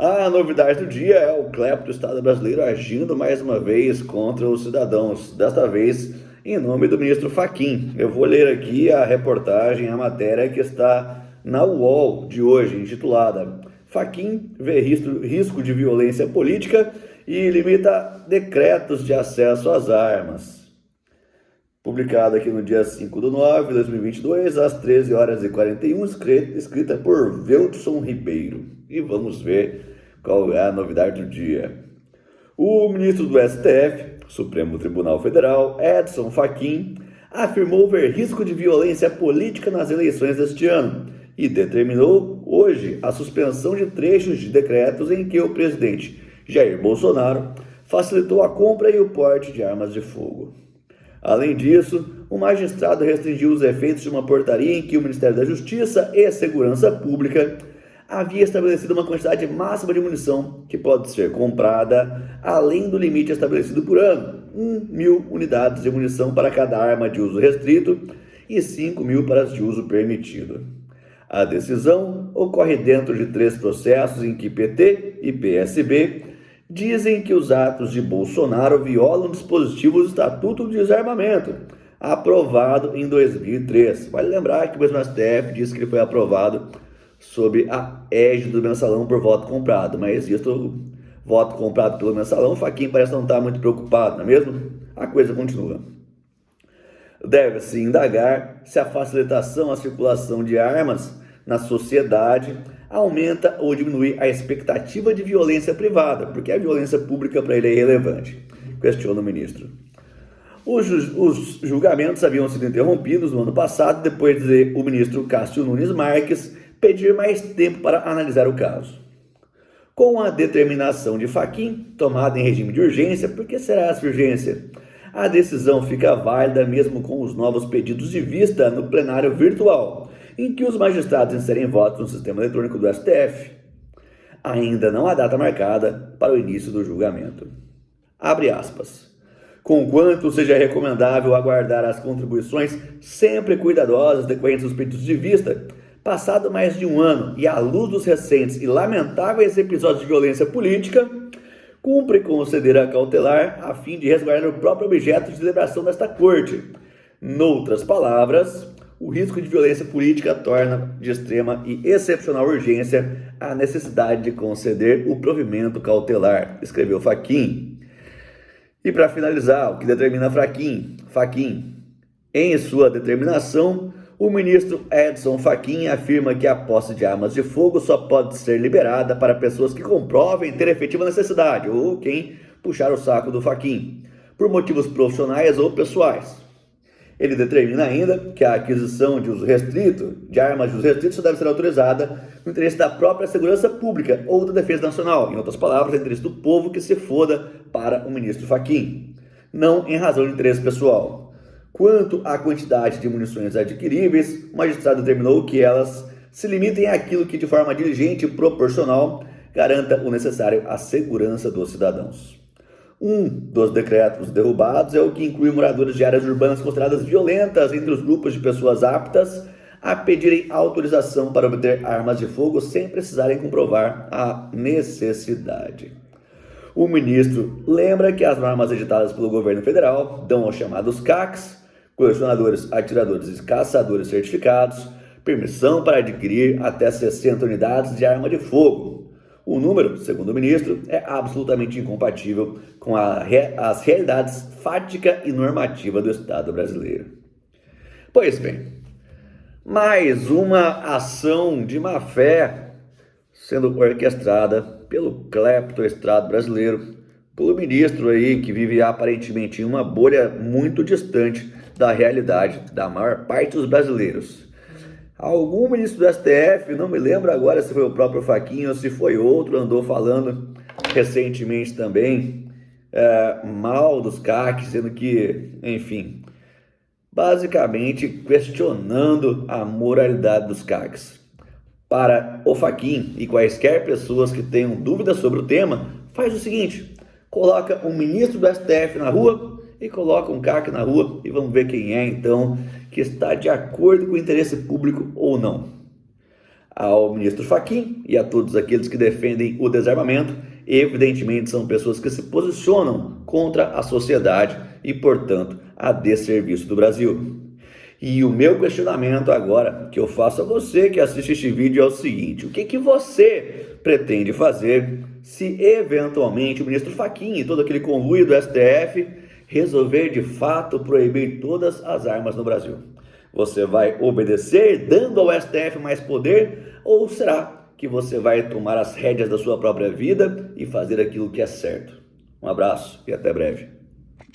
A novidade do dia é o clepto do Estado brasileiro agindo mais uma vez contra os cidadãos, desta vez em nome do ministro Fachin. Eu vou ler aqui a reportagem, a matéria que está na UOL de hoje, intitulada Fachin vê risco de violência política e limita decretos de acesso às armas. Publicado aqui no dia 5/9/2022, às 13h41, escrita por Veldson Ribeiro. E vamos ver qual é a novidade do dia. O ministro do STF, Supremo Tribunal Federal, Edson Fachin, afirmou ver risco de violência política nas eleições deste ano e determinou hoje a suspensão de trechos de decretos em que o presidente Jair Bolsonaro facilitou a compra e o porte de armas de fogo. Além disso, o magistrado restringiu os efeitos de uma portaria em que o Ministério da Justiça e Segurança Pública havia estabelecido uma quantidade máxima de munição que pode ser comprada além do limite estabelecido por ano, 1.000 unidades de munição para cada arma de uso restrito e 5.000 para as de uso permitido. A decisão ocorre dentro de 3 processos em que PT e PSB dizem que os atos de Bolsonaro violam dispositivos do Estatuto do Desarmamento, aprovado em 2003. Vale lembrar que o mesmo STF disse que ele foi aprovado sob a égide do mensalão por voto comprado, mas visto voto comprado pelo mensalão, Fachin parece não estar muito preocupado, não é mesmo? A coisa continua. Deve-se indagar se a facilitação à circulação de armas na sociedade aumenta ou diminui a expectativa de violência privada, porque a violência pública para ele é irrelevante, questiona o ministro. Os julgamentos haviam sido interrompidos no ano passado, depois de o ministro Cássio Nunes Marques pedir mais tempo para analisar o caso. Com a determinação de Fachin, tomada em regime de urgência, por que será essa urgência? A decisão fica válida mesmo com os novos pedidos de vista no plenário virtual, em que os magistrados inserem votos no sistema eletrônico do STF. Ainda não há data marcada para o início do julgamento. Abre aspas. Conquanto seja recomendável aguardar as contribuições sempre cuidadosas decorrentes dos pedidos de vista, passado mais de um ano e à luz dos recentes e lamentáveis episódios de violência política, cumpre conceder a cautelar a fim de resguardar o próprio objeto de deliberação desta Corte. Noutras palavras, o risco de violência política torna de extrema e excepcional urgência a necessidade de conceder o provimento cautelar, escreveu Fachin. E para finalizar, o que determina Fachin, em sua determinação, o ministro Edson Fachin afirma que a posse de armas de fogo só pode ser liberada para pessoas que comprovem ter efetiva necessidade, ou quem puxar o saco do Fachin, por motivos profissionais ou pessoais. Ele determina ainda que a aquisição de uso restrito, de armas de uso restrito, só deve ser autorizada no interesse da própria segurança pública ou da defesa nacional, em outras palavras, no interesse do povo que se foda para o ministro Fachin, não em razão de interesse pessoal. Quanto à quantidade de munições adquiríveis, o magistrado determinou que elas se limitem àquilo que, de forma diligente e proporcional, garanta o necessário à segurança dos cidadãos. Um dos decretos derrubados é o que inclui moradores de áreas urbanas consideradas violentas entre os grupos de pessoas aptas a pedirem autorização para obter armas de fogo sem precisarem comprovar a necessidade. O ministro lembra que as normas editadas pelo governo federal dão aos chamados CACs, colecionadores, atiradores e caçadores certificados, permissão para adquirir até 60 unidades de arma de fogo. O número, segundo o ministro, é absolutamente incompatível com as realidades fática e normativa do Estado brasileiro. Pois bem, mais uma ação de má-fé sendo orquestrada pelo clepto Estado brasileiro, pelo ministro aí que vive aparentemente em uma bolha muito distante da realidade da maior parte dos brasileiros. Algum ministro do STF, não me lembro agora se foi o próprio Fachin ou se foi outro, andou falando recentemente também mal dos CACs, dizendo que, enfim, basicamente questionando a moralidade dos CACs. Para o Fachin e quaisquer pessoas que tenham dúvidas sobre o tema, faz o seguinte, coloca um ministro do STF na rua e coloca um CAC na rua e vamos ver quem é então que está de acordo com o interesse público ou não. ao ministro Fachin e a todos aqueles que defendem o desarmamento. Evidentemente são pessoas que se posicionam contra a sociedade e, portanto, a desserviço do Brasil. E o meu questionamento agora que eu faço a você que assiste este vídeo é o seguinte: o que você pretende fazer se eventualmente o ministro Fachin e todo aquele conluio do STF resolver de fato proibir todas as armas no Brasil? Você vai obedecer, dando ao STF mais poder, ou será que você vai tomar as rédeas da sua própria vida e fazer aquilo que é certo? Um abraço e até breve.